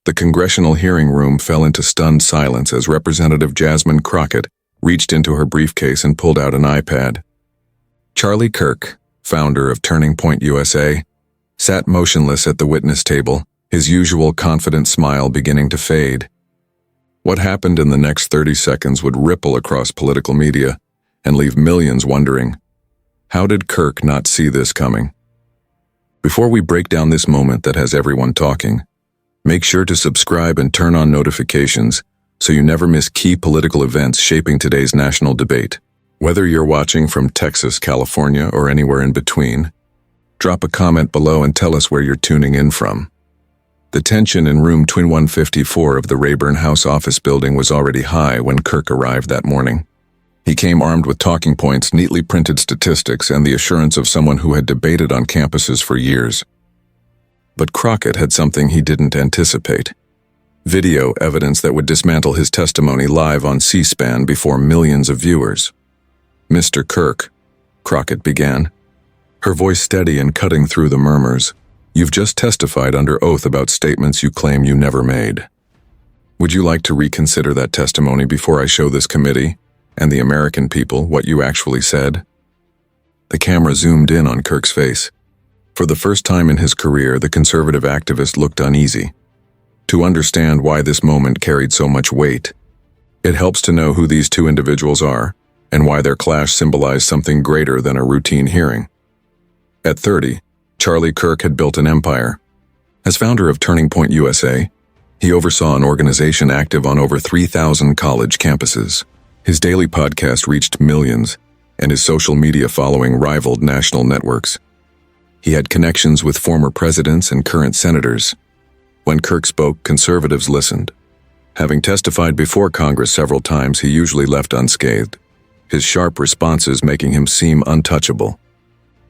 The congressional hearing room fell into stunned silence as Representative Jasmine Crockett reached into her briefcase and pulled out an iPad. Charlie Kirk, founder of Turning Point USA, sat motionless at the witness table, his usual confident smile beginning to fade. What happened in the next 30 seconds would ripple across political media and leave millions wondering, how did Kirk not see this coming? Before we break down this moment that has everyone talking, make sure to subscribe and turn on notifications so you never miss key political events shaping today's national debate. Whether you're watching from Texas, California, or anywhere in between, drop a comment below and tell us where you're tuning in from. The tension in room 2154 of the Rayburn House office building was already high when Kirk arrived that morning. He came armed with talking points, neatly printed statistics, and the assurance of someone who had debated on campuses for years. But Crockett had something he didn't anticipate. Video evidence that would dismantle his testimony live on C-SPAN before millions of viewers. "Mr. Kirk," Crockett began, her voice steady and cutting through the murmurs, "you've just testified under oath about statements you claim you never made. Would you like to reconsider that testimony before I show this committee and the American people what you actually said?" The camera zoomed in on Kirk's face. For the first time in his career, the conservative activist looked uneasy. To understand why this moment carried so much weight, it helps to know who these two individuals are and why their clash symbolized something greater than a routine hearing. At 30, Charlie Kirk had built an empire. As founder of Turning Point USA, he oversaw an organization active on over 3,000 college campuses. His daily podcast reached millions, and his social media following rivaled national networks. He had connections with former presidents and current senators. When Kirk spoke, conservatives listened. Having testified before Congress several times, he usually left unscathed, his sharp responses making him seem untouchable.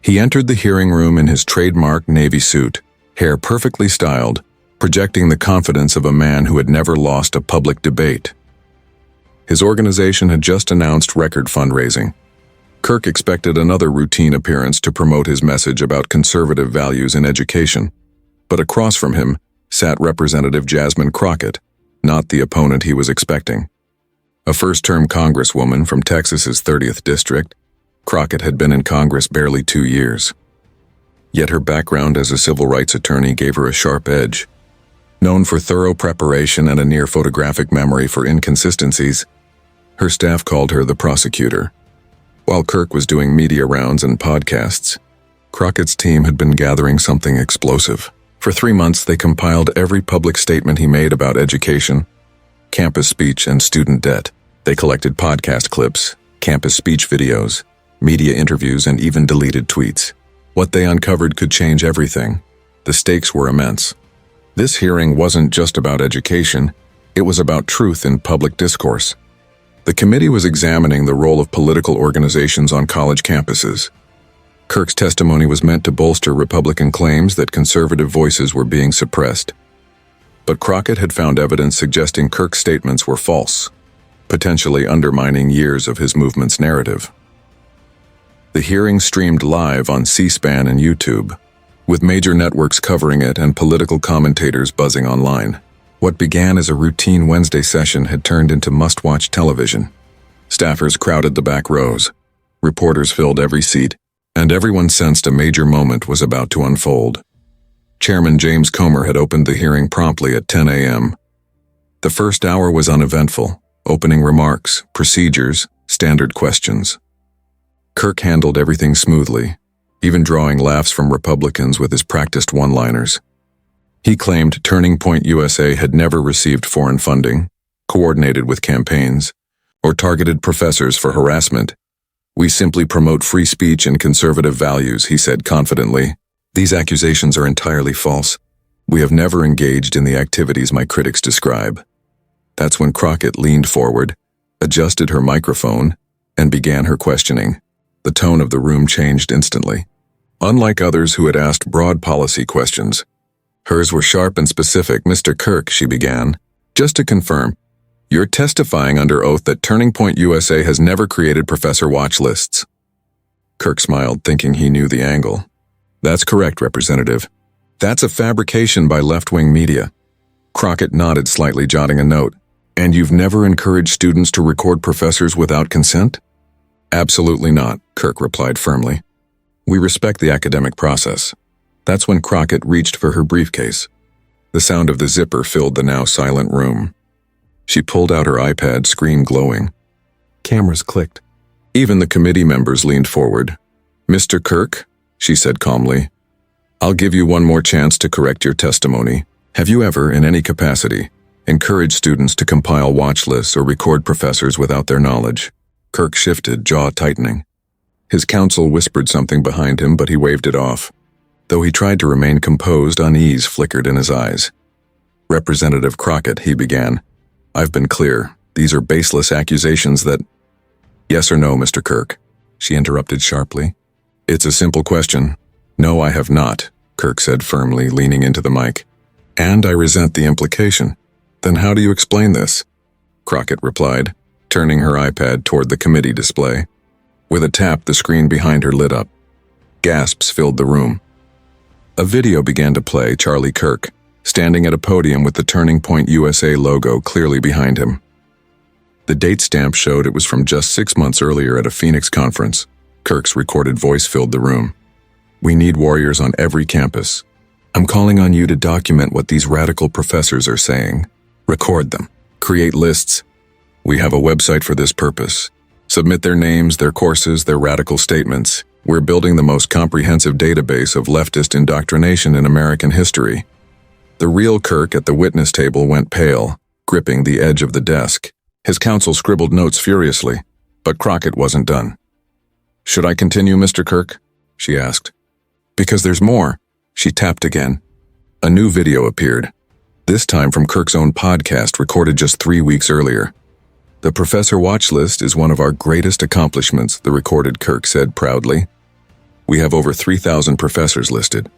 He entered the hearing room in his trademark navy suit, hair perfectly styled, projecting the confidence of a man who had never lost a public debate. His organization had just announced record fundraising. Kirk expected another routine appearance to promote his message about conservative values in education, but across from him sat Representative Jasmine Crockett, not the opponent he was expecting. A first-term congresswoman from Texas's 30th district, Crockett had been in Congress barely 2 years. Yet her background as a civil rights attorney gave her a sharp edge. Known for thorough preparation and a near-photographic memory for inconsistencies, her staff called her the prosecutor. While Kirk was doing media rounds and podcasts, Crockett's team had been gathering something explosive. For 3 months, they compiled every public statement he made about education, campus speech, and student debt. They collected podcast clips, campus speech videos, media interviews, and even deleted tweets. What they uncovered could change everything. The stakes were immense. This hearing wasn't just about education, it was about truth in public discourse. The committee was examining the role of political organizations on college campuses. Kirk's testimony was meant to bolster Republican claims that conservative voices were being suppressed. But Crockett had found evidence suggesting Kirk's statements were false, potentially undermining years of his movement's narrative. The hearing streamed live on C-SPAN and YouTube, with major networks covering it and political commentators buzzing online. What began as a routine Wednesday session had turned into must-watch television. Staffers crowded the back rows, reporters filled every seat, and everyone sensed a major moment was about to unfold. Chairman James Comer had opened the hearing promptly at 10 a.m. The first hour was uneventful: opening remarks, procedures, standard questions. Kirk handled everything smoothly, even drawing laughs from Republicans with his practiced one-liners. He claimed Turning Point USA had never received foreign funding, coordinated with campaigns, or targeted professors for harassment. "We simply promote free speech and conservative values," he said confidently. "These accusations are entirely false. We have never engaged in the activities my critics describe." That's when Crockett leaned forward, adjusted her microphone, and began her questioning. The tone of the room changed instantly. Unlike others who had asked broad policy questions, hers were sharp and specific. "Mr. Kirk," she began, "just to confirm, you're testifying under oath that Turning Point USA has never created professor watch lists." Kirk smiled, thinking he knew the angle. "That's correct, Representative. That's a fabrication by left-wing media. Crockett nodded slightly, jotting a note. And you've never encouraged students to record professors without consent? Absolutely not, Kirk replied firmly. We respect the academic process. That's when Crockett reached for her briefcase. The sound of the zipper filled the now silent room. She pulled out her iPad, screen glowing. Cameras clicked. Even the committee members leaned forward. Mr. Kirk, she said calmly, I'll give you one more chance to correct your testimony. Have you ever, in any capacity, encouraged students to compile watch lists or record professors without their knowledge? Kirk shifted, jaw tightening. His counsel whispered something behind him, but he waved it off. Though he tried to remain composed, unease flickered in his eyes. Representative Crockett, he began. I've been clear. These are baseless accusations that... Yes or no, Mr. Kirk? She interrupted sharply. It's a simple question. No, I have not, Kirk said firmly, leaning into the mic. And I resent the implication. Then how do you explain this? Crockett replied, turning her iPad toward the committee display. With a tap, the screen behind her lit up. Gasps filled the room. A video began to play, Charlie Kirk, standing at a podium with the Turning Point USA logo clearly behind him. The date stamp showed it was from just 6 months earlier at a Phoenix conference. Kirk's recorded voice filled the room. We need warriors on every campus. I'm calling on you to document what these radical professors are saying. Record them. Create lists. We have a website for this purpose. Submit their names, their courses, their radical statements. We're building the most comprehensive database of leftist indoctrination in American history. The real Kirk at the witness table went pale, gripping the edge of the desk. His counsel scribbled notes furiously, but Crockett wasn't done. Should I continue, Mr. Kirk? She asked. Because there's more. She tapped again. A new video appeared, this time from Kirk's own podcast recorded just 3 weeks earlier. The Professor Watch List is one of our greatest accomplishments, the recorded Kirk said proudly. We have over 3,000 professors listed.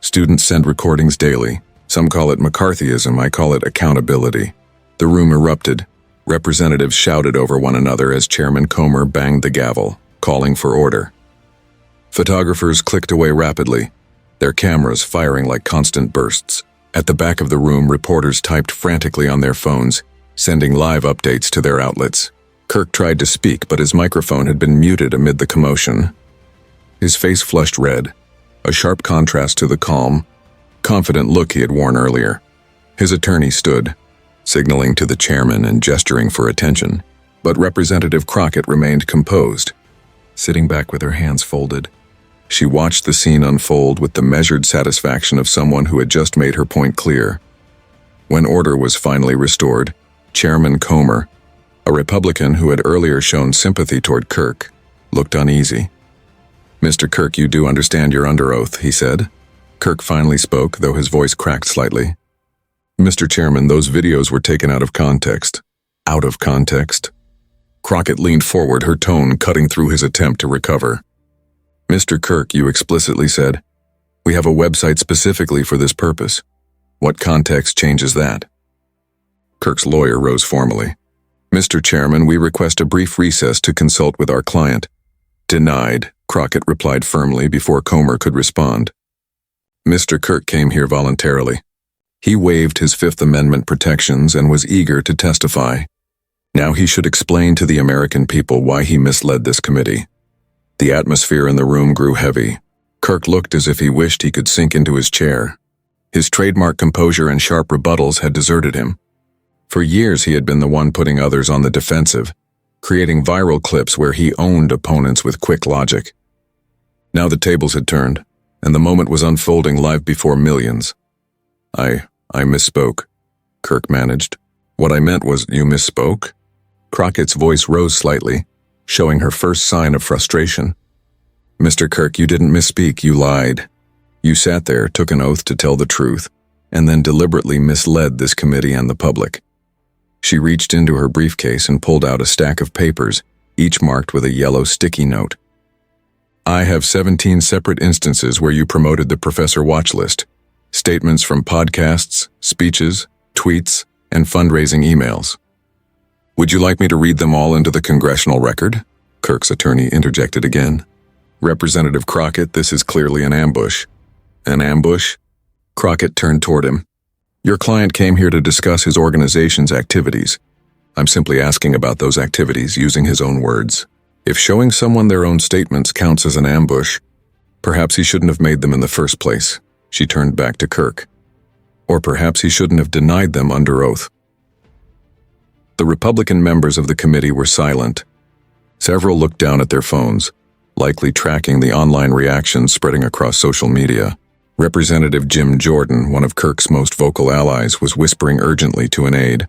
Students send recordings daily. Some call it McCarthyism, I call it accountability. The room erupted. Representatives shouted over one another as Chairman Comer banged the gavel, calling for order. Photographers clicked away rapidly, their cameras firing like constant bursts. At the back of the room, reporters typed frantically on their phones, sending live updates to their outlets. Kirk tried to speak, but his microphone had been muted amid the commotion. His face flushed red, a sharp contrast to the calm, confident look he had worn earlier. His attorney stood, signaling to the chairman and gesturing for attention, but Representative Crockett remained composed, sitting back with her hands folded. She watched the scene unfold with the measured satisfaction of someone who had just made her point clear. When order was finally restored, Chairman Comer, a Republican who had earlier shown sympathy toward Kirk, looked uneasy. Mr. Kirk, you do understand you're under oath, he said. Kirk finally spoke, though his voice cracked slightly. Mr. Chairman, those videos were taken out of context. Out of context? Crockett leaned forward, her tone cutting through his attempt to recover. Mr. Kirk, you explicitly said, we have a website specifically for this purpose. What context changes that? Kirk's lawyer rose formally. Mr. Chairman, we request a brief recess to consult with our client. Denied, Crockett replied firmly before Comer could respond. Mr. Kirk came here voluntarily. He waived his Fifth Amendment protections and was eager to testify. Now he should explain to the American people why he misled this committee. The atmosphere in the room grew heavy. Kirk looked as if he wished he could sink into his chair. His trademark composure and sharp rebuttals had deserted him. For years he had been the one putting others on the defensive, creating viral clips where he owned opponents with quick logic. Now the tables had turned, and the moment was unfolding live before millions. I misspoke, Kirk managed. What I meant was, you misspoke? Crockett's voice rose slightly, showing her first sign of frustration. Mr. Kirk, you didn't misspeak, you lied. You sat there, took an oath to tell the truth, and then deliberately misled this committee and the public. She reached into her briefcase and pulled out a stack of papers, each marked with a yellow sticky note. I have 17 separate instances where you promoted the Professor Watch List. Statements from podcasts, speeches, tweets, and fundraising emails. Would you like me to read them all into the congressional record? Kirk's attorney interjected again. Representative Crockett, this is clearly an ambush. An ambush? Crockett turned toward him. Your client came here to discuss his organization's activities. I'm simply asking about those activities using his own words. If showing someone their own statements counts as an ambush, perhaps he shouldn't have made them in the first place. She turned back to Kirk. Or perhaps he shouldn't have denied them under oath. The Republican members of the committee were silent. Several looked down at their phones, likely tracking the online reactions spreading across social media. Representative Jim Jordan, one of Kirk's most vocal allies, was whispering urgently to an aide.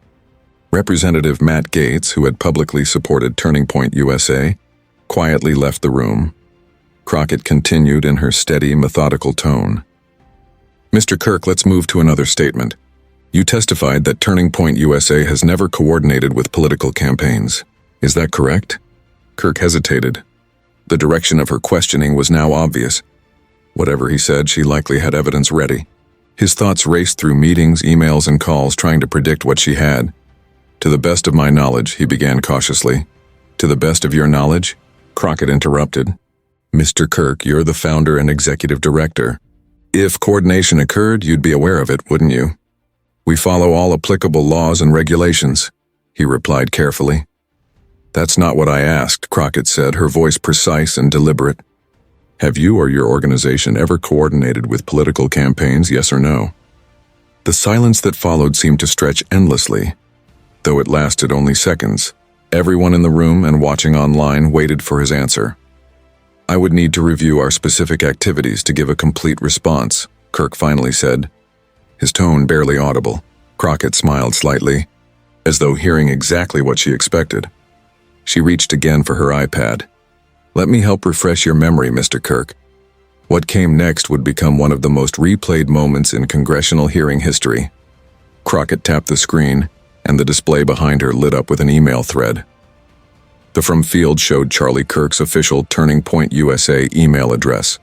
Representative Matt Gaetz, who had publicly supported Turning Point USA, quietly left the room. Crockett continued in her steady, methodical tone. Mr. Kirk, let's move to another statement. You testified that Turning Point USA has never coordinated with political campaigns. Is that correct? Kirk hesitated. The direction of her questioning was now obvious. Whatever he said, she likely had evidence ready. His thoughts raced through meetings, emails, and calls, trying to predict what she had. To the best of my knowledge, he began cautiously. To the best of your knowledge? Crockett interrupted. Mr. Kirk, you're the founder and executive director. If coordination occurred, you'd be aware of it, wouldn't you? We follow all applicable laws and regulations, he replied carefully. That's not what I asked, Crockett said, her voice precise and deliberate. Have you or your organization ever coordinated with political campaigns, yes or no? The silence that followed seemed to stretch endlessly, though it lasted only seconds. Everyone in the room and watching online waited for his answer. I would need to review our specific activities to give a complete response, Kirk finally said, his tone barely audible. Crockett smiled slightly, as though hearing exactly what she expected. She reached again for her iPad. Let me help refresh your memory, Mr. Kirk. What came next would become one of the most replayed moments in congressional hearing history. Crockett tapped the screen, and the display behind her lit up with an email thread. The from field showed Charlie Kirk's official Turning Point USA email address.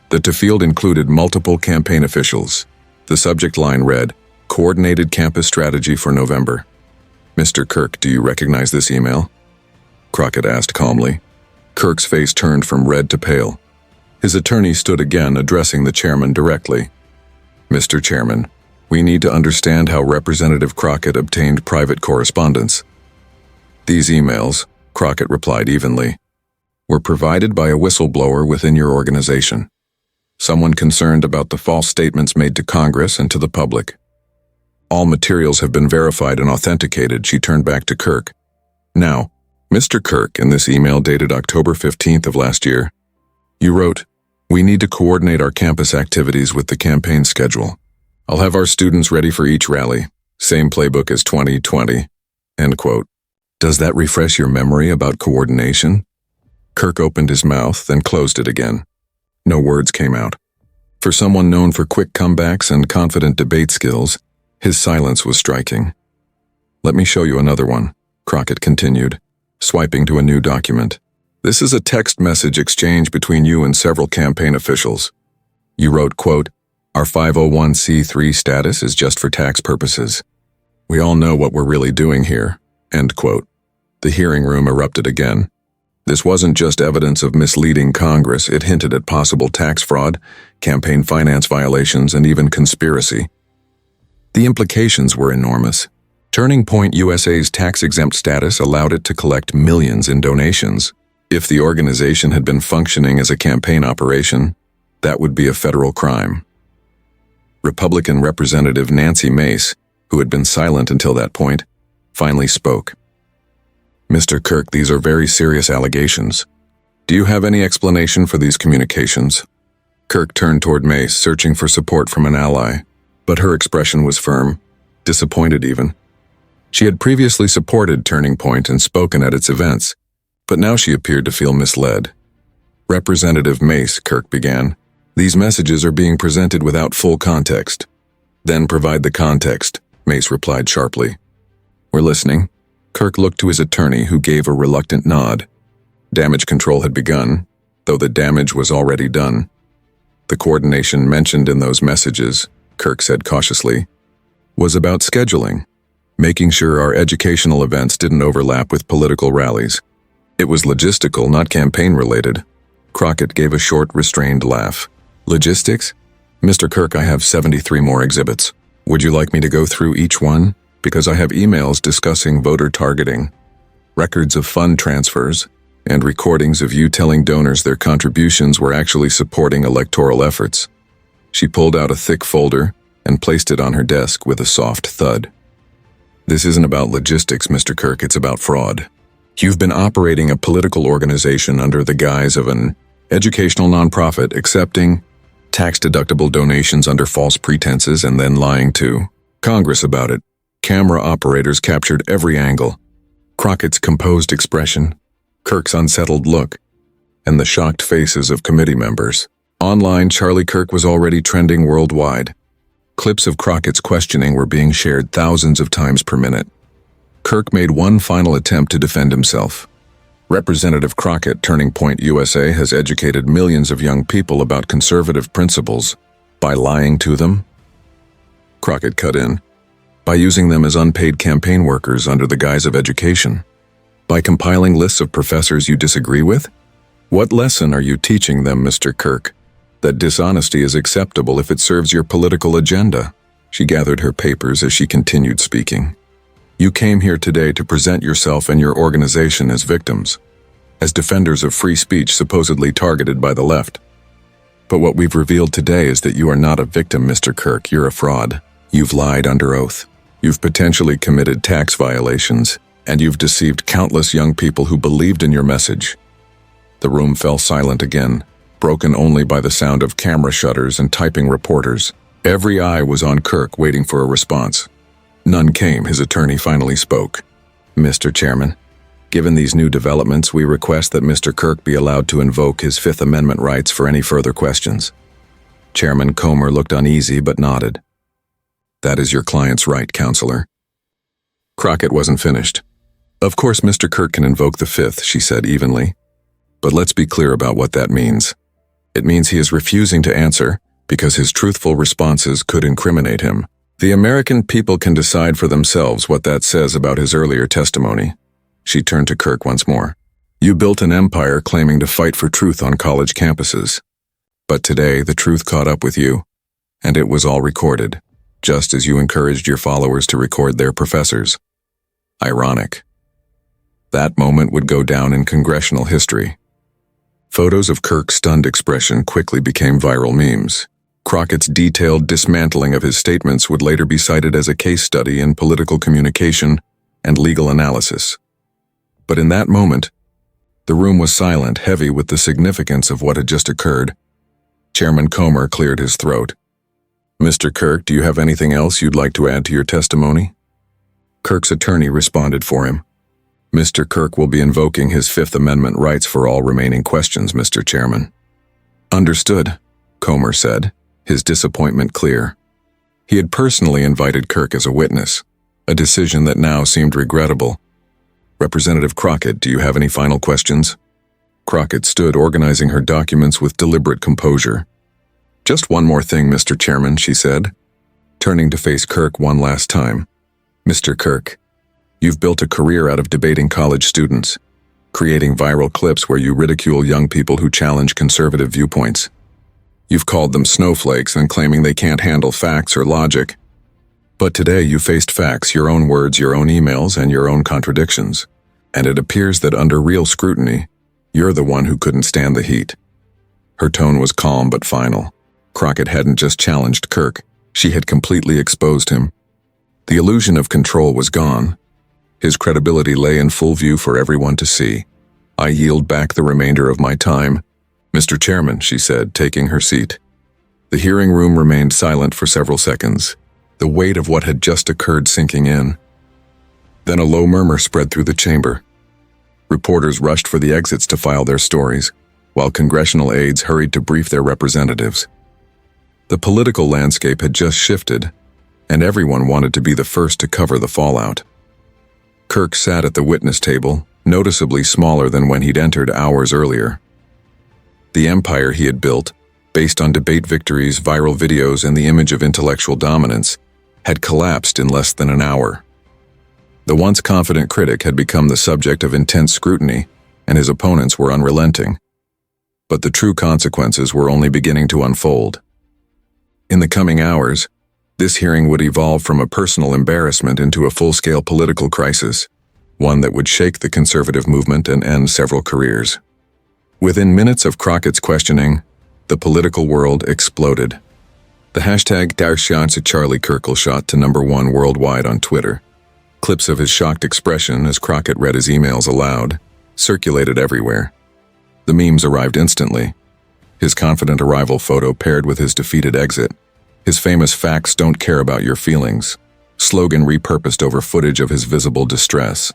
The to field included multiple campaign officials. The subject line read, Coordinated Campus Strategy for November. Mr. Kirk, do you recognize this email? Crockett asked calmly. Kirk's face turned from red to pale. His attorney stood again, addressing the chairman directly. Mr. Chairman, we need to understand how Representative Crockett obtained private correspondence. These emails, Crockett replied evenly, were provided by a whistleblower within your organization. Someone concerned about the false statements made to Congress and to the public. All materials have been verified and authenticated, she turned back to Kirk. Now, Mr. Kirk, in this email dated October 15th of last year, you wrote, we need to coordinate our campus activities with the campaign schedule. I'll have our students ready for each rally. Same playbook as 2020. End quote. Does that refresh your memory about coordination? Kirk opened his mouth, then closed it again. No words came out. For someone known for quick comebacks and confident debate skills, his silence was striking. Let me show you another one, Crockett continued, swiping to a new document. This is a text message exchange between you and several campaign officials. You wrote, quote, our 501c3 status is just for tax purposes. We all know what we're really doing here, end quote. The hearing room erupted again. This wasn't just evidence of misleading Congress, it hinted at possible tax fraud, campaign finance violations, and even conspiracy. The implications were enormous. Turning Point USA's tax-exempt status allowed it to collect millions in donations. If the organization had been functioning as a campaign operation, that would be a federal crime. Republican Representative Nancy Mace, who had been silent until that point, finally spoke. Mr. Kirk, these are very serious allegations. Do you have any explanation for these communications? Kirk turned toward Mace, searching for support from an ally, but her expression was firm, disappointed even. She had previously supported Turning Point and spoken at its events, but now she appeared to feel misled. Representative Mace, Kirk began, these messages are being presented without full context. Then provide the context, Mace replied sharply. We're listening. Kirk looked to his attorney, who gave a reluctant nod. Damage control had begun, though the damage was already done. The coordination mentioned in those messages, Kirk said cautiously, was about scheduling, making sure our educational events didn't overlap with political rallies. It was logistical, not campaign-related. Crockett gave a short, restrained laugh. Logistics? Mr. Kirk, I have 73 more exhibits. Would you like me to go through each one? Because I have emails discussing voter targeting, records of fund transfers, and recordings of you telling donors their contributions were actually supporting electoral efforts. She pulled out a thick folder and placed it on her desk with a soft thud. This isn't about logistics, Mr. Kirk, it's about fraud. You've been operating a political organization under the guise of an educational nonprofit, accepting tax-deductible donations under false pretenses and then lying to Congress about it. Camera operators captured every angle. Crockett's composed expression, Kirk's unsettled look, and the shocked faces of committee members. Online, Charlie Kirk was already trending worldwide. Clips of Crockett's questioning were being shared thousands of times per minute. Kirk made one final attempt to defend himself. Representative Crockett, Turning Point USA, has educated millions of young people about conservative principles by lying to them. Crockett cut in. By using them as unpaid campaign workers under the guise of education. By compiling lists of professors you disagree with? What lesson are you teaching them, Mr. Kirk? That dishonesty is acceptable if it serves your political agenda. She gathered her papers as she continued speaking. You came here today to present yourself and your organization as victims, as defenders of free speech supposedly targeted by the left. But what we've revealed today is that you are not a victim, Mr. Kirk. You're a fraud. You've lied under oath. You've potentially committed tax violations, and you've deceived countless young people who believed in your message. The room fell silent again, broken only by the sound of camera shutters and typing reporters. Every eye was on Kirk, waiting for a response. None came. His attorney finally spoke. Mr. Chairman, given these new developments, we request that Mr. Kirk be allowed to invoke his Fifth Amendment rights for any further questions. Chairman Comer looked uneasy but nodded. That is your client's right, Counselor. Crockett wasn't finished. Of course, Mr. Kirk can invoke the Fifth, she said evenly. But let's be clear about what that means. It means he is refusing to answer because his truthful responses could incriminate him. The American people can decide for themselves what that says about his earlier testimony. She turned to Kirk once more. You built an empire claiming to fight for truth on college campuses. But today, the truth caught up with you, and it was all recorded, just as you encouraged your followers to record their professors. Ironic. That moment would go down in congressional history. Photos of Kirk's stunned expression quickly became viral memes. Crockett's detailed dismantling of his statements would later be cited as a case study in political communication and legal analysis. But in that moment, the room was silent, heavy with the significance of what had just occurred. Chairman Comer cleared his throat. Mr. Kirk, do you have anything else you'd like to add to your testimony? Kirk's attorney responded for him. Mr. Kirk will be invoking his Fifth Amendment rights for all remaining questions, Mr. Chairman. Understood, Comer said, his disappointment clear. He had personally invited Kirk as a witness, a decision that now seemed regrettable. Representative Crockett, do you have any final questions? Crockett stood organizing her documents with deliberate composure. Just one more thing, Mr. Chairman, she said, turning to face Kirk one last time. Mr. Kirk, you've built a career out of debating college students, creating viral clips where you ridicule young people who challenge conservative viewpoints. You've called them snowflakes and claiming they can't handle facts or logic. But today you faced facts, your own words, your own emails, and your own contradictions. And it appears that under real scrutiny, you're the one who couldn't stand the heat. Her tone was calm but final. Crockett hadn't just challenged Kirk, she had completely exposed him. The illusion of control was gone. His credibility lay in full view for everyone to see. I yield back the remainder of my time. Mr. Chairman, she said, taking her seat. The hearing room remained silent for several seconds, the weight of what had just occurred sinking in. Then a low murmur spread through the chamber. Reporters rushed for the exits to file their stories, while congressional aides hurried to brief their representatives. The political landscape had just shifted, and everyone wanted to be the first to cover the fallout. Kirk sat at the witness table, noticeably smaller than when he'd entered hours earlier. The empire he had built, based on debate victories, viral videos, and the image of intellectual dominance, had collapsed in less than an hour. The once confident critic had become the subject of intense scrutiny, and his opponents were unrelenting. But the true consequences were only beginning to unfold. In the coming hours, This hearing would evolve from a personal embarrassment into a full-scale political crisis, one that would shake the conservative movement and end several careers. Within minutes of Crockett's questioning, the political world exploded. The hashtag #Charlie Kirk shot to #1 worldwide on Twitter. Clips of his shocked expression as Crockett read his emails aloud circulated everywhere. The memes arrived instantly. His confident arrival photo paired with his defeated exit. His famous "facts don't care about your feelings" slogan repurposed over footage of his visible distress.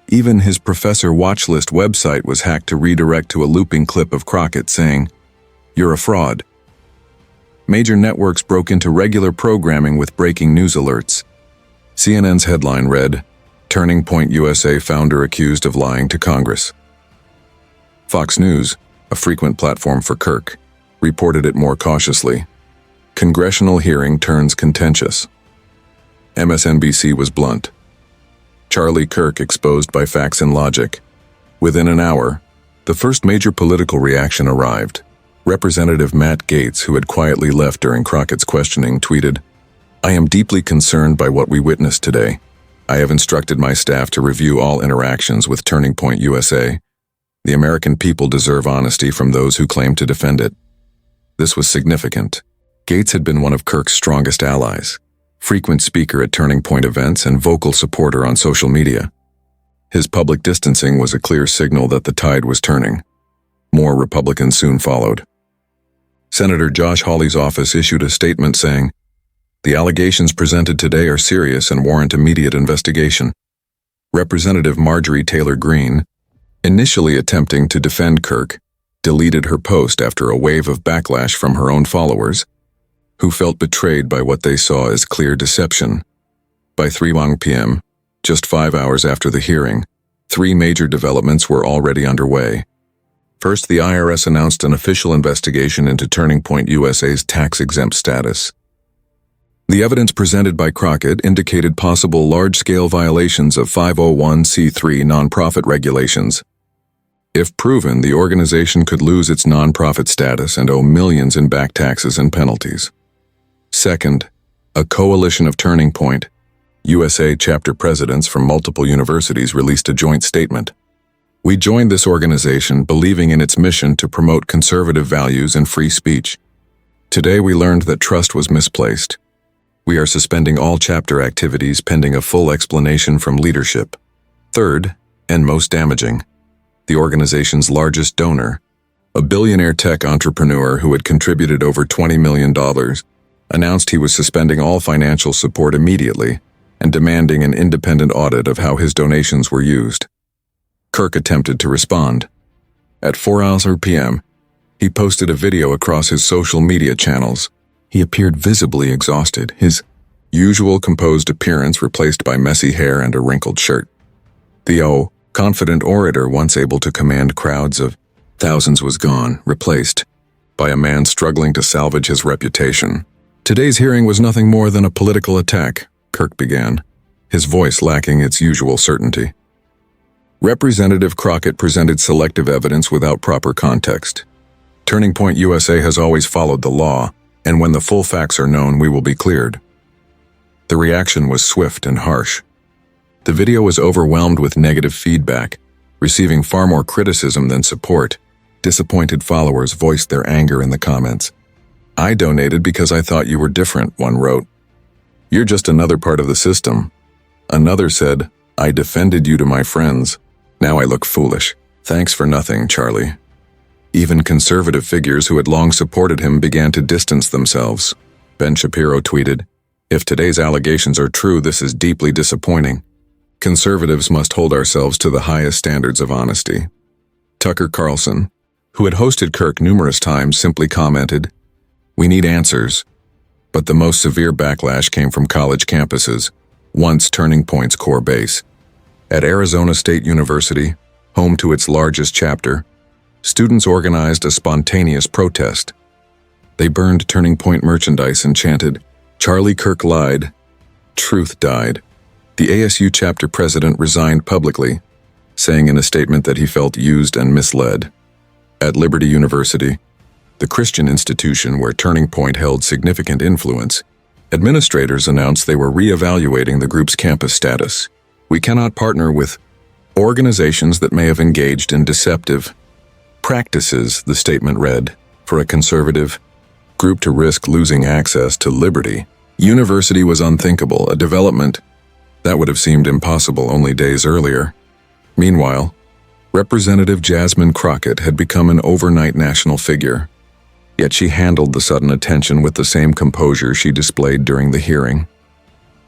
Even his Professor Watchlist website was hacked to redirect to a looping clip of Crockett saying, "You're a fraud." Major networks broke into regular programming with breaking news alerts. CNN's headline read, "Turning Point USA founder accused of lying to Congress." Fox News, a frequent platform for Kirk, reported it more cautiously. Congressional hearing turns contentious. MSNBC was blunt. Charlie Kirk exposed by facts and logic. Within an hour, the first major political reaction arrived. Representative Matt Gaetz, who had quietly left during Crockett's questioning, tweeted, "I am deeply concerned by what we witnessed today. I have instructed my staff to review all interactions with Turning Point USA. The American people deserve honesty from those who claim to defend it." This was significant. Gaetz had been one of Kirk's strongest allies, frequent speaker at Turning Point events and vocal supporter on social media. His public distancing was a clear signal that the tide was turning. More Republicans soon followed. Senator Josh Hawley's office issued a statement saying, "The allegations presented today are serious and warrant immediate investigation." Representative Marjorie Taylor Greene, initially attempting to defend Kirk, deleted her post after a wave of backlash from her own followers, who felt betrayed by what they saw as clear deception. By 3:01 p.m., just 5 hours after the hearing, 3 major developments were already underway. First, the IRS announced an official investigation into Turning Point USA's tax-exempt status. The evidence presented by Crockett indicated possible large-scale violations of 501c3 nonprofit regulations. If proven, the organization could lose its nonprofit status and owe millions in back taxes and penalties. Second, a coalition of Turning Point USA chapter presidents from multiple universities released a joint statement. "We joined this organization believing in its mission to promote conservative values and free speech. Today we learned that trust was misplaced. We are suspending all chapter activities pending a full explanation from leadership." Third, and most damaging, the organization's largest donor, a billionaire tech entrepreneur who had contributed over $20 million, announced he was suspending all financial support immediately and demanding an independent audit of how his donations were used. Kirk attempted to respond. At 4:00 p.m., he posted a video across his social media channels. He appeared visibly exhausted, his usual composed appearance replaced by messy hair and a wrinkled shirt. The confident orator once able to command crowds of thousands was gone, replaced by a man struggling to salvage his reputation. "Today's hearing was nothing more than a political attack," Kirk began, his voice lacking its usual certainty. Representative Crockett presented selective evidence without proper context. "Turning Point USA has always followed the law, and when the full facts are known, we will be cleared." The reaction was swift and harsh. The video was overwhelmed with negative feedback, receiving far more criticism than support. Disappointed followers voiced their anger in the comments. "I donated because I thought you were different," one wrote. "You're just another part of the system." Another said, "I defended you to my friends. Now I look foolish. Thanks for nothing, Charlie." Even conservative figures who had long supported him began to distance themselves. Ben Shapiro tweeted, "If today's allegations are true, this is deeply disappointing. Conservatives must hold ourselves to the highest standards of honesty." Tucker Carlson, who had hosted Kirk numerous times, simply commented, "We need answers." But the most severe backlash came from college campuses, once Turning Point's core base. At Arizona State University, home to its largest chapter, students organized a spontaneous protest. They burned Turning Point merchandise and chanted, "Charlie Kirk lied. Truth died." The ASU chapter president resigned publicly, saying in a statement that he felt used and misled. At Liberty University, the Christian institution where Turning Point held significant influence, Administrators announced they were re-evaluating the group's campus status. We cannot partner with organizations that may have engaged in deceptive practices, the statement read. For a conservative group to risk losing access to liberty, university was unthinkable, a development that would have seemed impossible only days earlier. Meanwhile, Representative Jasmine Crockett had become an overnight national figure. Yet she handled the sudden attention with the same composure she displayed during the hearing.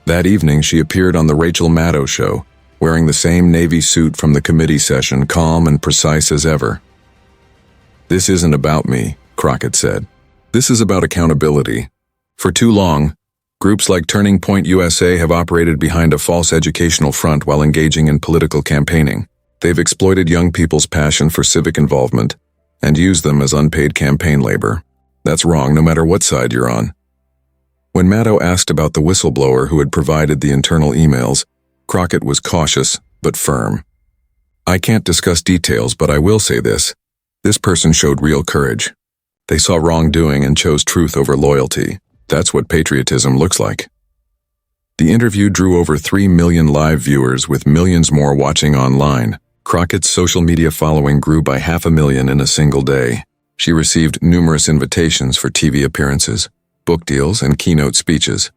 That evening, she appeared on The Rachel Maddow Show, wearing the same navy suit from the committee session, calm and precise as ever. "This isn't about me," Crockett said. "This is about accountability. For too long, groups like Turning Point USA have operated behind a false educational front while engaging in political campaigning. They've exploited young people's passion for civic involvement and used them as unpaid campaign labor. That's wrong no matter what side you're on." When Maddow asked about the whistleblower who had provided the internal emails, Crockett was cautious but firm. "I can't discuss details, but I will say this. This person showed real courage. They saw wrongdoing and chose truth over loyalty. That's what patriotism looks like." The interview drew over 3 million live viewers, with millions more watching online. Crockett's social media following grew by 500,000 in a single day. She received numerous invitations for TV appearances, book deals, and keynote speeches,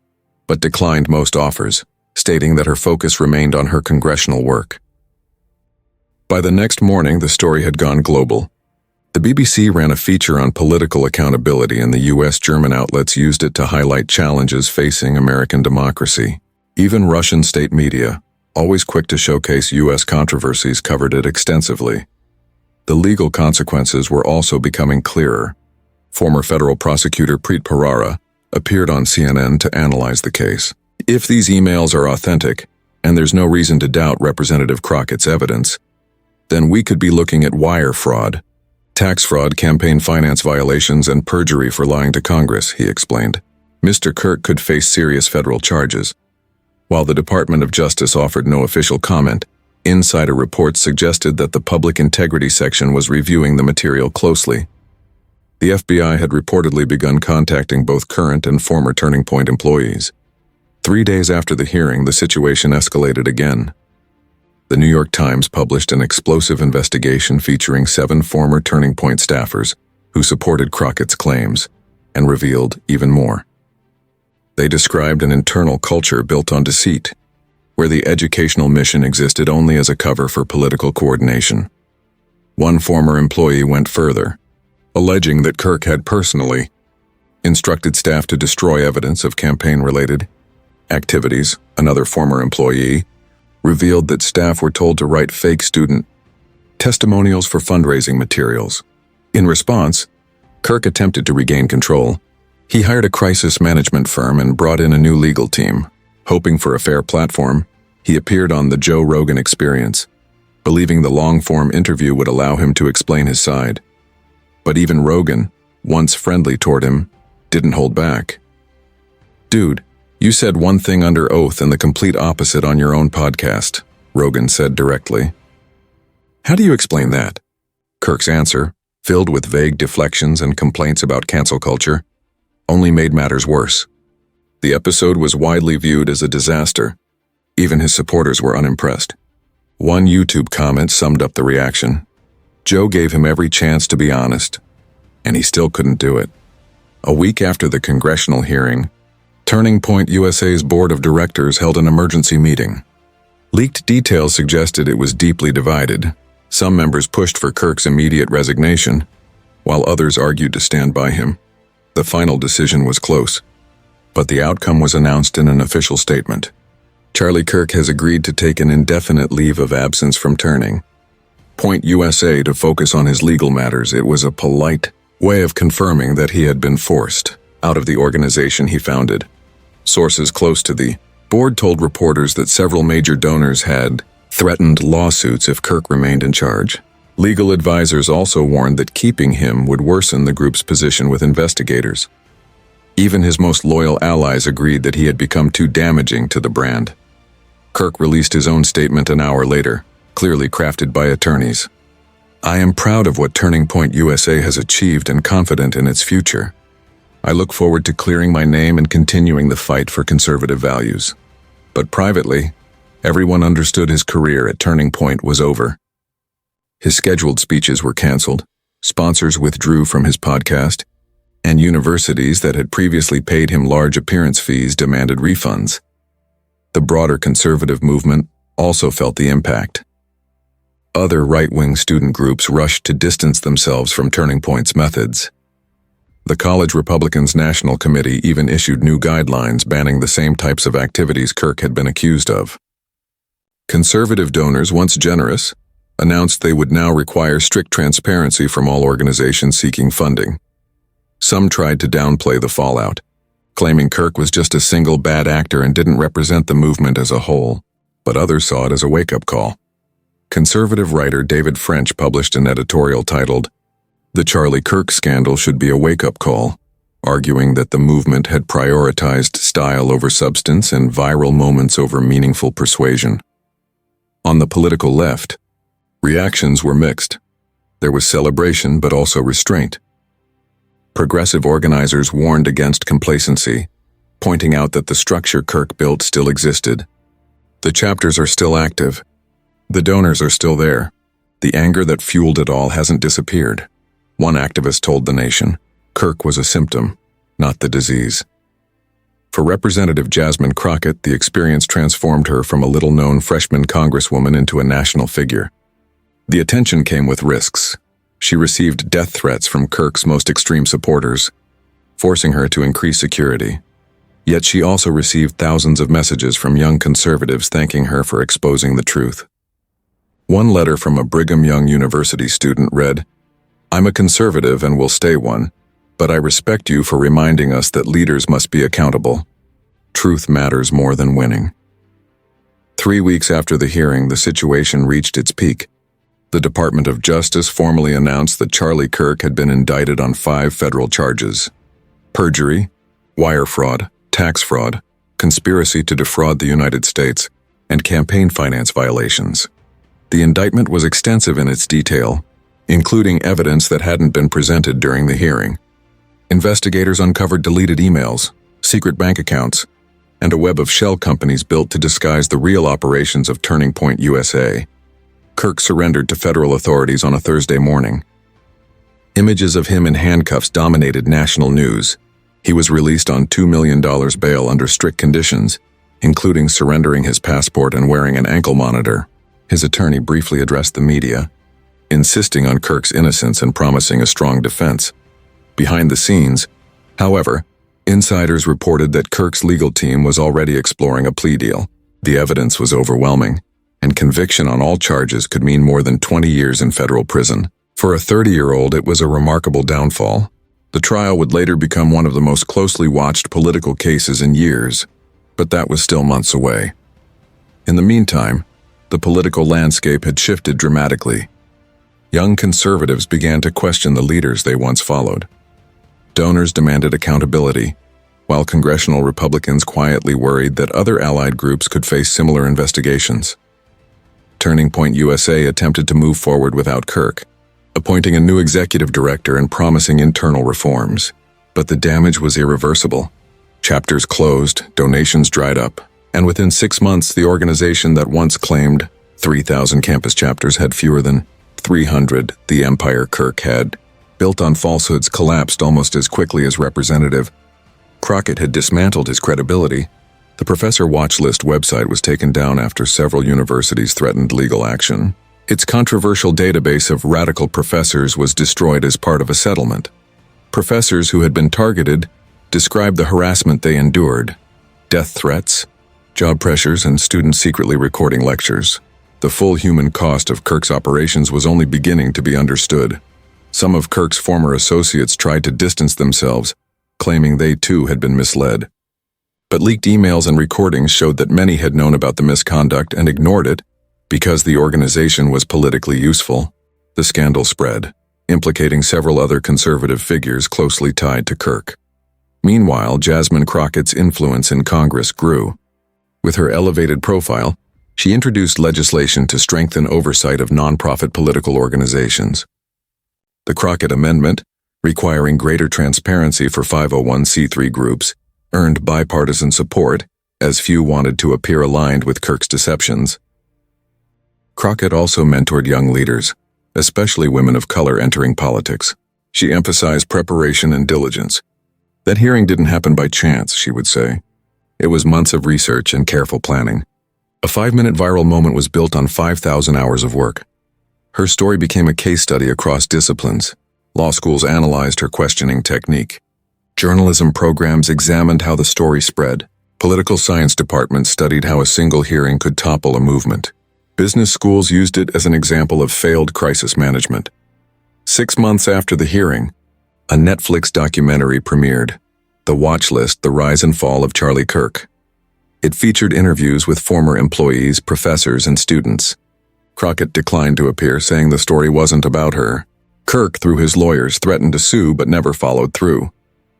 but declined most offers, stating that her focus remained on her congressional work. By the next morning, the story had gone global. The BBC ran a feature on political accountability, and the US German outlets used it to highlight challenges facing American democracy. Even Russian state media, always quick to showcase US controversies, covered it extensively. The legal consequences were also becoming clearer. Former federal prosecutor Preet Bharara appeared on CNN to analyze the case. If these emails are authentic, and there's no reason to doubt Representative Crockett's evidence, then we could be looking at wire fraud, tax fraud, campaign finance violations, and perjury for lying to Congress, he explained. Mr. Kirk could face serious federal charges. While the Department of Justice offered no official comment, insider reports suggested that the Public Integrity Section was reviewing the material closely. The FBI had reportedly begun contacting both current and former Turning Point employees. 3 days after the hearing, the situation escalated again. The New York Times published an explosive investigation featuring 7 former Turning Point staffers who supported Crockett's claims, and revealed even more. They described an internal culture built on deceit, where the educational mission existed only as a cover for political coordination. One former employee went further, alleging that Kirk had personally instructed staff to destroy evidence of campaign-related activities. Another former employee revealed that staff were told to write fake student testimonials for fundraising materials. In response, Kirk attempted to regain control. He hired a crisis management firm and brought in a new legal team. Hoping for a fair platform, he appeared on the Joe Rogan Experience, believing the long-form interview would allow him to explain his side. But even Rogan, once friendly toward him, didn't hold back. "Dude, you said one thing under oath and the complete opposite on your own podcast," Rogan said directly. "How do you explain that?" Kirk's answer, filled with vague deflections and complaints about cancel culture, only made matters worse. The episode was widely viewed as a disaster. Even his supporters were unimpressed. One YouTube comment summed up the reaction. Joe gave him every chance to be honest, and he still couldn't do it. A week after the congressional hearing, Turning Point USA's board of directors held an emergency meeting. Leaked details suggested it was deeply divided. Some members pushed for Kirk's immediate resignation, while others argued to stand by him. The final decision was close, but the outcome was announced in an official statement. Charlie Kirk has agreed to take an indefinite leave of absence from Turning Point USA to focus on his legal matters. It was a polite way of confirming that he had been forced out of the organization he founded. Sources close to the board told reporters that several major donors had threatened lawsuits if Kirk remained in charge. Legal advisors also warned that keeping him would worsen the group's position with investigators. Even his most loyal allies agreed that he had become too damaging to the brand. Kirk released his own statement an hour later, clearly crafted by attorneys. "I am proud of what Turning Point USA has achieved and confident in its future. I look forward to clearing my name and continuing the fight for conservative values. But privately, everyone understood his career at Turning Point was over. His scheduled speeches were canceled, sponsors withdrew from his podcast, and universities that had previously paid him large appearance fees demanded refunds. The broader conservative movement also felt the impact. Other right-wing student groups rushed to distance themselves from Turning Point's methods. The College Republicans' National Committee even issued new guidelines banning the same types of activities Kirk had been accused of. Conservative donors, once generous, announced they would now require strict transparency from all organizations seeking funding. Some tried to downplay the fallout, claiming Kirk was just a single bad actor and didn't represent the movement as a whole, but others saw it as a wake-up call. Conservative writer David French published an editorial titled, "The Charlie Kirk Scandal Should Be a Wake-Up Call," arguing that the movement had prioritized style over substance and viral moments over meaningful persuasion. On the political left, reactions were mixed. There was celebration but also restraint. Progressive organizers warned against complacency, pointing out that the structure Kirk built still existed. The chapters are still active. The donors are still there. The anger that fueled it all hasn't disappeared. One activist told The Nation, Kirk was a symptom, not the disease. For Representative Jasmine Crockett, the experience transformed her from a little-known freshman congresswoman into a national figure. The attention came with risks. She received death threats from Kirk's most extreme supporters, forcing her to increase security. Yet she also received thousands of messages from young conservatives thanking her for exposing the truth. One letter from a Brigham Young University student read, "I'm a conservative and will stay one, but I respect you for reminding us that leaders must be accountable. Truth matters more than winning." 3 weeks after the hearing, the situation reached its peak. The Department of Justice formally announced that Charlie Kirk had been indicted on 5 federal charges: perjury, wire fraud, tax fraud, conspiracy to defraud the United States, and campaign finance violations. The indictment was extensive in its detail, including evidence that hadn't been presented during the hearing. Investigators uncovered deleted emails, secret bank accounts, and a web of shell companies built to disguise the real operations of Turning Point USA. Kirk surrendered to federal authorities on a Thursday morning. Images of him in handcuffs dominated national news. He was released on $2 million bail under strict conditions, including surrendering his passport and wearing an ankle monitor. His attorney briefly addressed the media, insisting on Kirk's innocence and promising a strong defense. Behind the scenes, however, insiders reported that Kirk's legal team was already exploring a plea deal. The evidence was overwhelming, and conviction on all charges could mean more than 20 years in federal prison. For a 30-year-old, it was a remarkable downfall. The trial would later become one of the most closely watched political cases in years, but that was still months away. In the meantime, the political landscape had shifted dramatically. Young conservatives began to question the leaders they once followed. Donors demanded accountability, while congressional Republicans quietly worried that other allied groups could face similar investigations. Turning Point USA attempted to move forward without Kirk, appointing a new executive director and promising internal reforms. But the damage was irreversible. Chapters closed, donations dried up, and within 6 months the organization that once claimed 3,000 campus chapters had fewer than 300. The empire Kirk had, built on falsehoods, collapsed almost as quickly as Representative Crockett had dismantled his credibility. The Professor Watch List website was taken down after several universities threatened legal action. Its controversial database of radical professors was destroyed as part of a settlement. Professors who had been targeted described the harassment they endured: death threats, job pressures, and students secretly recording lectures. The full human cost of Kirk's operations was only beginning to be understood. Some of Kirk's former associates tried to distance themselves, claiming they too had been misled. But leaked emails and recordings showed that many had known about the misconduct and ignored it because the organization was politically useful. The scandal spread, implicating several other conservative figures closely tied to Kirk. Meanwhile, Jasmine Crockett's influence in Congress grew. With her elevated profile, she introduced legislation to strengthen oversight of nonprofit political organizations. The Crockett Amendment, requiring greater transparency for 501c3 groups, earned bipartisan support, as few wanted to appear aligned with Kirk's deceptions. Crockett also mentored young leaders, especially women of color entering politics. She emphasized preparation and diligence. That hearing didn't happen by chance, she would say. It was months of research and careful planning. A 5-minute viral moment was built on 5,000 hours of work. Her story became a case study across disciplines. Law schools analyzed her questioning technique. Journalism programs examined how the story spread. Political science departments studied how a single hearing could topple a movement. Business schools used it as an example of failed crisis management. 6 months after the hearing, a Netflix documentary premiered, The Watch List: The Rise and Fall of Charlie Kirk. It featured interviews with former employees, professors, and students. Crockett declined to appear, saying the story wasn't about her. Kirk, through his lawyers, threatened to sue but never followed through.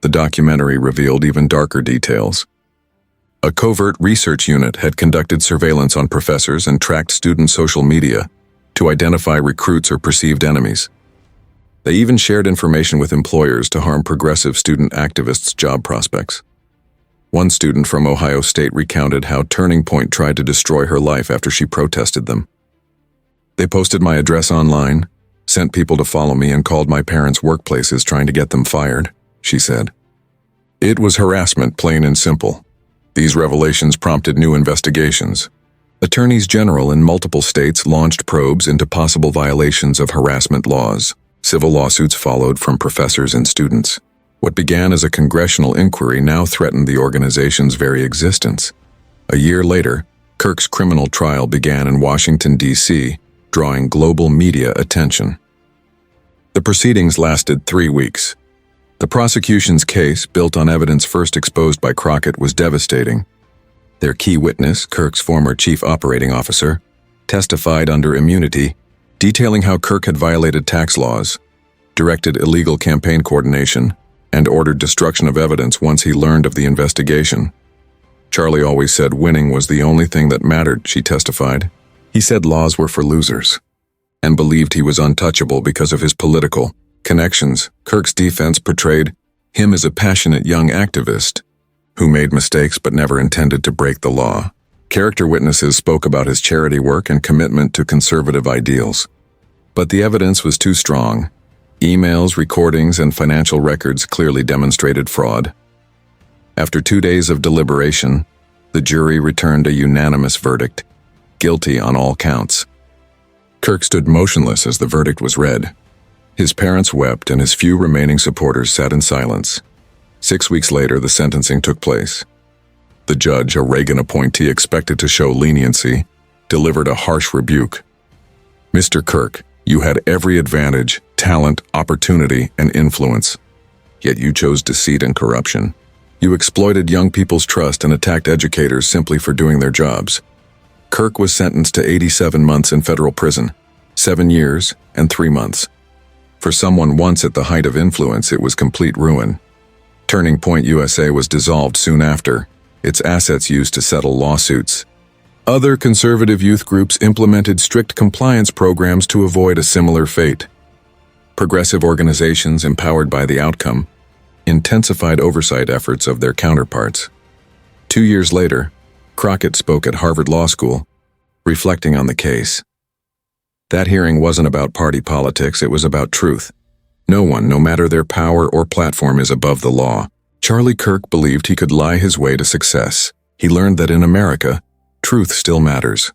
The documentary revealed even darker details. A covert research unit had conducted surveillance on professors and tracked student social media to identify recruits or perceived enemies. They even shared information with employers to harm progressive student activists' job prospects. One student from Ohio State recounted how Turning Point tried to destroy her life after she protested them. They posted my address online, sent people to follow me, and called my parents' workplaces trying to get them fired, she said. It was harassment, plain and simple. These revelations prompted new investigations. Attorneys general in multiple states launched probes into possible violations of harassment laws. Civil lawsuits followed from professors and students. What began as a congressional inquiry now threatened the organization's very existence. A year later, Kirk's criminal trial began in Washington, D.C., drawing global media attention. The proceedings lasted 3 weeks. The prosecution's case, built on evidence first exposed by Crockett, was devastating. Their key witness, Kirk's former chief operating officer, testified under immunity, detailing how Kirk had violated tax laws, directed illegal campaign coordination, and ordered destruction of evidence once he learned of the investigation. Charlie always said winning was the only thing that mattered, she testified. He said laws were for losers, and believed he was untouchable because of his political connections. Kirk's defense portrayed him as a passionate young activist who made mistakes but never intended to break the law. Character witnesses spoke about his charity work and commitment to conservative ideals. But the evidence was too strong. Emails, recordings, and financial records clearly demonstrated fraud. After 2 days of deliberation, the jury returned a unanimous verdict: guilty on all counts. Kirk stood motionless as the verdict was read. His parents wept and his few remaining supporters sat in silence. 6 weeks later, the sentencing took place. The judge, a Reagan appointee expected to show leniency, delivered a harsh rebuke. Mr. Kirk, you had every advantage, talent, opportunity, and influence. Yet you chose deceit and corruption. You exploited young people's trust and attacked educators simply for doing their jobs. Kirk was sentenced to 87 months in federal prison, 7 years and 3 months. For someone once at the height of influence, it was complete ruin. Turning Point USA was dissolved soon after, its assets used to settle lawsuits. Other conservative youth groups implemented strict compliance programs to avoid a similar fate. Progressive organizations, empowered by the outcome, intensified oversight efforts of their counterparts. 2 years later, Crockett spoke at Harvard Law School, reflecting on the case. That hearing wasn't about party politics, it was about truth. No one, no matter their power or platform, is above the law. Charlie Kirk believed he could lie his way to success. He learned that in America, truth still matters.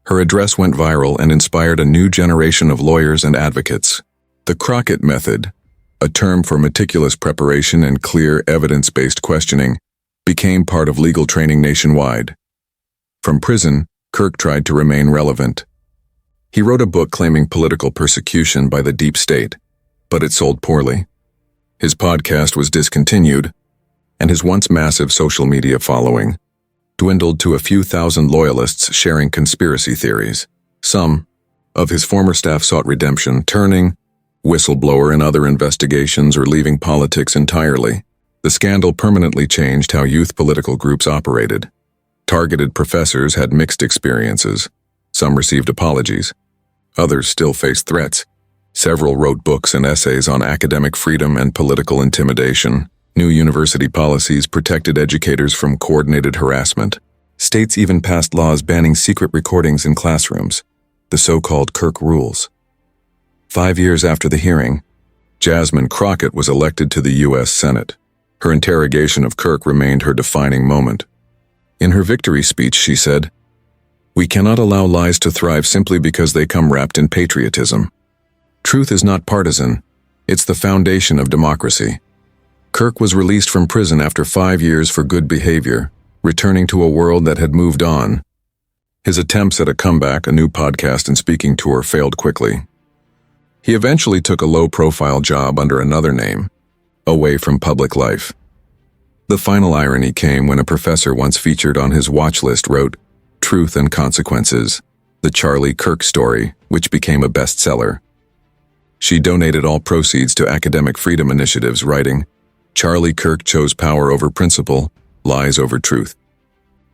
Her address went viral and inspired a new generation of lawyers and advocates. The Crockett method, a term for meticulous preparation and clear evidence-based questioning, became part of legal training nationwide. From prison, Kirk tried to remain relevant. He wrote a book claiming political persecution by the deep state, but it sold poorly. His podcast was discontinued, and his once massive social media following dwindled to a few thousand loyalists sharing conspiracy theories. Some of his former staff sought redemption, turning whistleblower in other investigations or leaving politics entirely. The scandal permanently changed how youth political groups operated. Targeted professors had mixed experiences. Some received apologies. Others still faced threats. Several wrote books and essays on academic freedom and political intimidation. New university policies protected educators from coordinated harassment. States even passed laws banning secret recordings in classrooms, the so-called Kirk rules. 5 years after the hearing, Jasmine Crockett was elected to the U.S. Senate. Her interrogation of Kirk remained her defining moment. In her victory speech, she said, "We cannot allow lies to thrive simply because they come wrapped in patriotism. Truth is not partisan. It's the foundation of democracy." Kirk was released from prison after 5 years for good behavior, returning to a world that had moved on. His attempts at a comeback, a new podcast and speaking tour failed quickly. He eventually took a low-profile job under another name, away from public life. The final irony came when a professor once featured on his watch list wrote, "Truth and Consequences, the Charlie Kirk story," which became a bestseller. She donated all proceeds to academic freedom initiatives, writing, "Charlie Kirk chose power over principle, lies over truth."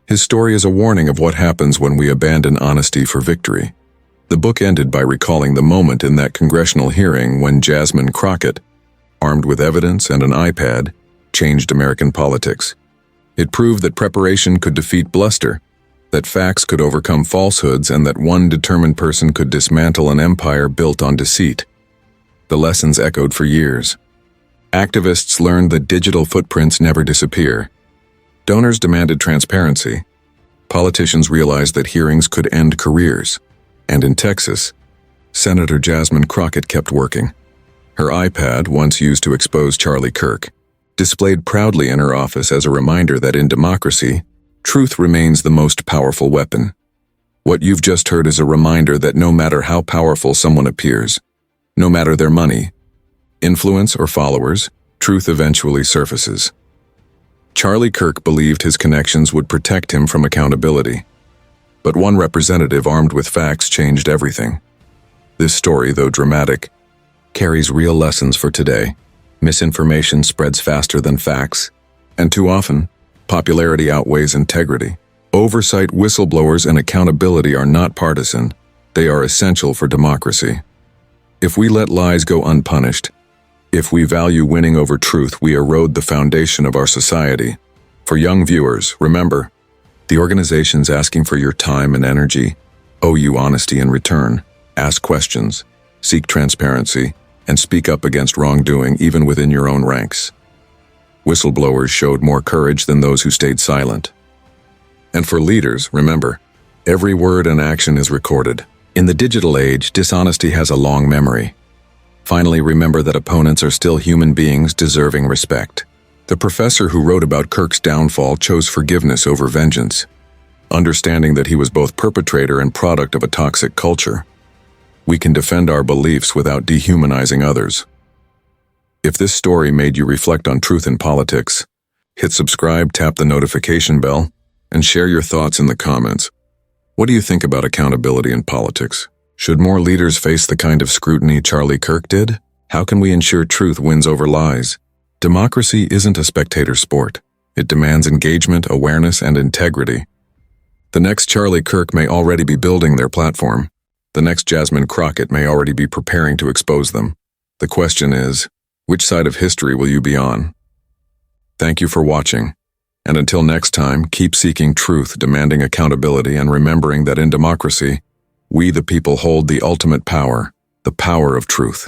His story is a warning of what happens when we abandon honesty for victory. The book ended by recalling the moment in that congressional hearing when Jasmine Crockett, armed with evidence and an iPad, changed American politics. It proved that preparation could defeat bluster, that facts could overcome falsehoods, and that one determined person could dismantle an empire built on deceit. The lessons echoed for years. Activists learned that digital footprints never disappear. Donors demanded transparency. Politicians realized that hearings could end careers. And in Texas, Senator Jasmine Crockett kept working. Her iPad, once used to expose Charlie Kirk, displayed proudly in her office as a reminder that in democracy, truth remains the most powerful weapon. What you've just heard is a reminder that no matter how powerful someone appears, no matter their money, influence, or followers, truth eventually surfaces. Charlie Kirk believed his connections would protect him from accountability. But one representative armed with facts changed everything. This story, though dramatic, carries real lessons for today. Misinformation spreads faster than facts, and too often, popularity outweighs integrity. Oversight, whistleblowers, and accountability are not partisan. They are essential for democracy. If we let lies go unpunished, if we value winning over truth, we erode the foundation of our society. For young viewers, remember, the organizations asking for your time and energy owe you honesty in return. Ask questions, seek transparency, and speak up against wrongdoing even within your own ranks. Whistleblowers showed more courage than those who stayed silent. And for leaders, remember, every word and action is recorded. In the digital age, dishonesty has a long memory. Finally, remember that opponents are still human beings deserving respect. The professor who wrote about Kirk's downfall chose forgiveness over vengeance, understanding that he was both perpetrator and product of a toxic culture. We can defend our beliefs without dehumanizing others. If this story made you reflect on truth in politics, hit subscribe, tap the notification bell, and share your thoughts in the comments. What do you think about accountability in politics? Should more leaders face the kind of scrutiny Charlie Kirk did? How can we ensure truth wins over lies? Democracy isn't a spectator sport. It demands engagement, awareness, and integrity. The next Charlie Kirk may already be building their platform. The next Jasmine Crockett may already be preparing to expose them. The question is, which side of history will you be on? Thank you for watching. And until next time, keep seeking truth, demanding accountability, and remembering that in democracy, we the people hold the ultimate power, the power of truth.